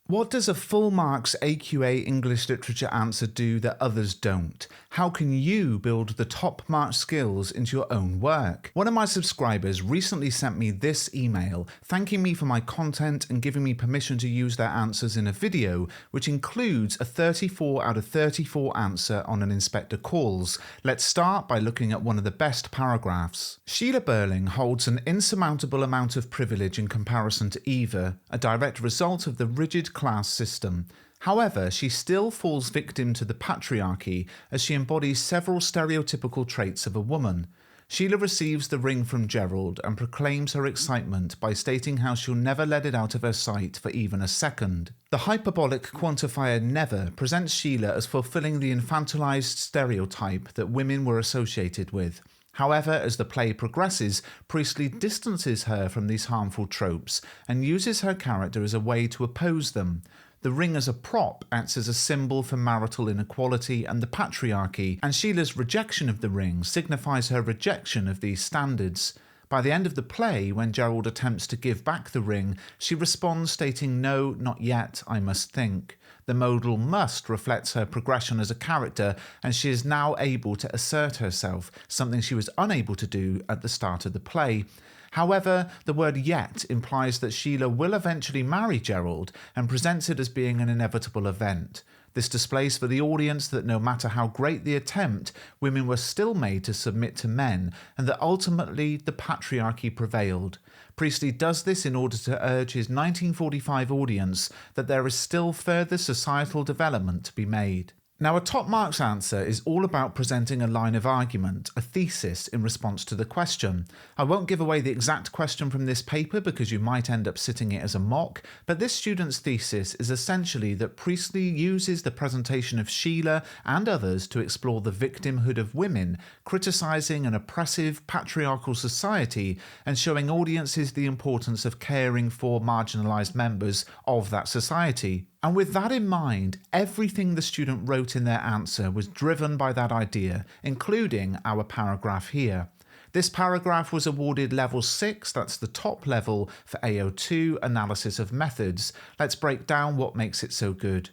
What does a full marks AQA English literature answer do that others don't? How can you build the top mark skills into your own work? One of my subscribers recently sent me this email thanking me for my content and giving me permission to use their answers in a video, which includes a 34 out of 34 answer on an inspector calls. Let's start by looking at one of the best paragraphs. Sheila Burling holds an insurmountable amount of privilege in comparison to Eva, a direct result of the rigid class system. However, she still falls victim to the patriarchy as she embodies several stereotypical traits of a woman. Sheila receives the ring from Gerald and proclaims her excitement by stating how she'll never let it out of her sight for even a second. The hyperbolic quantifier never presents Sheila as fulfilling the infantilized stereotype that women were associated with. However, as the play progresses, Priestley distances her from these harmful tropes and uses her character as a way to oppose them. The ring as a prop acts as a symbol for marital inequality and the patriarchy, and Sheila's rejection of the ring signifies her rejection of these standards. By the end of the play, when Gerald attempts to give back the ring, she responds stating, "No, not yet, I must think." The modal must reflects her progression as a character, and she is now able to assert herself, something she was unable to do at the start of the play. However, the word yet implies that Sheila will eventually marry Gerald and presents it as being an inevitable event. This displays for the audience that no matter how great the attempt, women were still made to submit to men, and that ultimately the patriarchy prevailed. Priestley does this in order to urge his 1945 audience that there is still further societal development to be made. Now, a top marks answer is all about presenting a line of argument, a thesis, in response to the question. I won't give away the exact question from this paper because you might end up sitting it as a mock, but this student's thesis is essentially that Priestley uses the presentation of Sheila and others to explore the victimhood of women, criticising an oppressive patriarchal society and showing audiences the importance of caring for marginalised members of that society. And with that in mind, everything the student wrote in their answer was driven by that idea, including our paragraph here. This paragraph was awarded level 6, that's the top level for AO2 analysis of methods. Let's break down what makes it so good.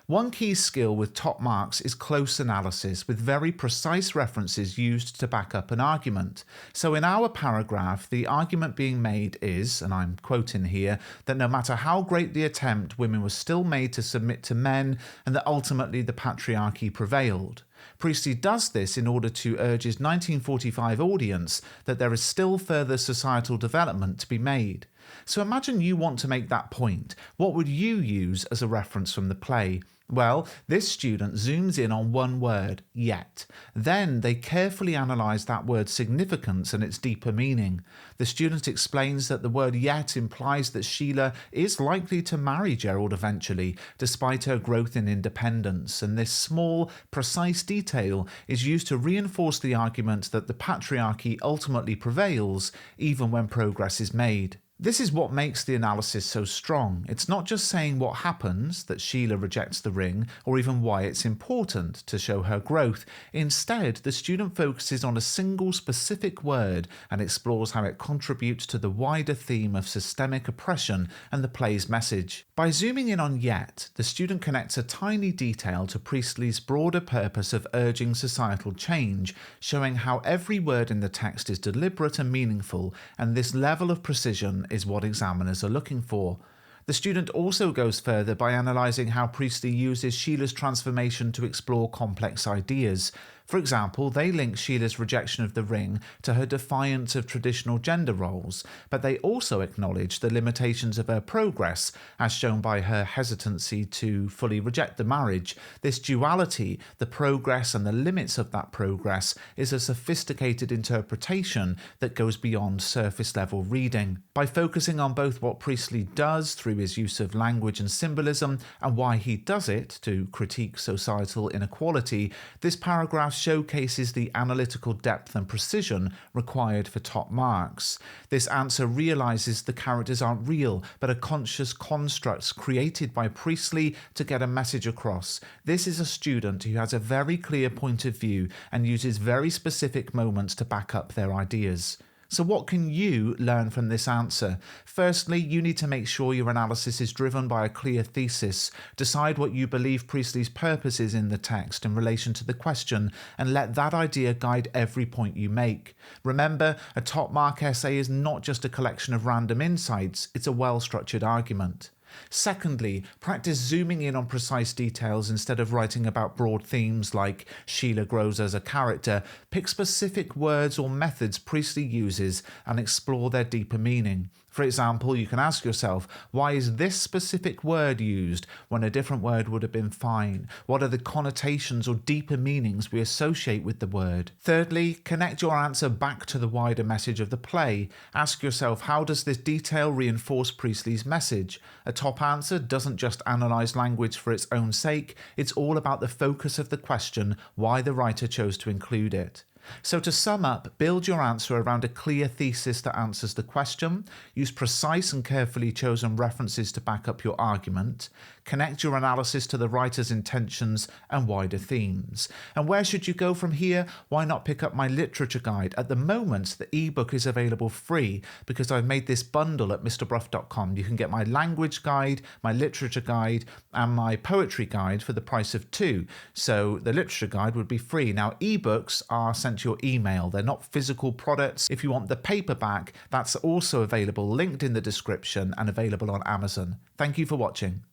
One key skill with top marks is close analysis, with very precise references used to back up an argument. So in our paragraph, the argument being made is, and I'm quoting here, that no matter how great the attempt, women were still made to submit to men, and that ultimately the patriarchy prevailed. Priestley does this in order to urge his 1945 audience that there is still further societal development to be made. So imagine you want to make that point. What would you use as a reference from the play? Well, this student zooms in on one word, yet. Then they carefully analyse that word's significance and its deeper meaning. The student explains that the word yet implies that Sheila is likely to marry Gerald eventually, despite her growth in independence, and this small, precise detail is used to reinforce the argument that the patriarchy ultimately prevails, even when progress is made. This is what makes the analysis so strong. It's not just saying what happens, that Sheila rejects the ring, or even why it's important to show her growth. Instead, the student focuses on a single specific word and explores how it contributes to the wider theme of systemic oppression and the play's message. By zooming in on yet, the student connects a tiny detail to Priestley's broader purpose of urging societal change, showing how every word in the text is deliberate and meaningful, and this level of precision is what examiners are looking for. The student also goes further by analysing how Priestley uses Sheila's transformation to explore complex ideas. For example, they link Sheila's rejection of the ring to her defiance of traditional gender roles, but they also acknowledge the limitations of her progress, as shown by her hesitancy to fully reject the marriage. This duality, the progress and the limits of that progress, is a sophisticated interpretation that goes beyond surface-level reading. By focusing on both what Priestley does through his use of language and symbolism and why he does it to critique societal inequality, this paragraph showcases the analytical depth and precision required for top marks. This answer realises the characters aren't real, but are conscious constructs created by Priestley to get a message across. This is a student who has a very clear point of view and uses very specific moments to back up their ideas. So what can you learn from this answer? Firstly, you need to make sure your analysis is driven by a clear thesis. Decide what you believe Priestley's purpose is in the text in relation to the question, and let that idea guide every point you make. Remember, a top mark essay is not just a collection of random insights, it's a well-structured argument. Secondly, practice zooming in on precise details instead of writing about broad themes like Sheila grows as a character. Pick specific words or methods Priestley uses and explore their deeper meaning. For example, you can ask yourself, why is this specific word used when a different word would have been fine? What are the connotations or deeper meanings we associate with the word? Thirdly, connect your answer back to the wider message of the play. Ask yourself, how does this detail reinforce Priestley's message? A top answer doesn't just analyse language for its own sake, it's all about the focus of the question, why the writer chose to include it. So to sum up, build your answer around a clear thesis that answers the question, use precise and carefully chosen references to back up your argument, connect your analysis to the writer's intentions and wider themes. And where should you go from here? Why not pick up my literature guide? At the moment, the ebook is available free because I've made this bundle at mrbruff.com. You can get my language guide, my literature guide, and my poetry guide for the price of two. So the literature guide would be free. Now, ebooks are sent to your email. They're not physical products. If you want the paperback, that's also available, linked in the description and available on Amazon. Thank you for watching.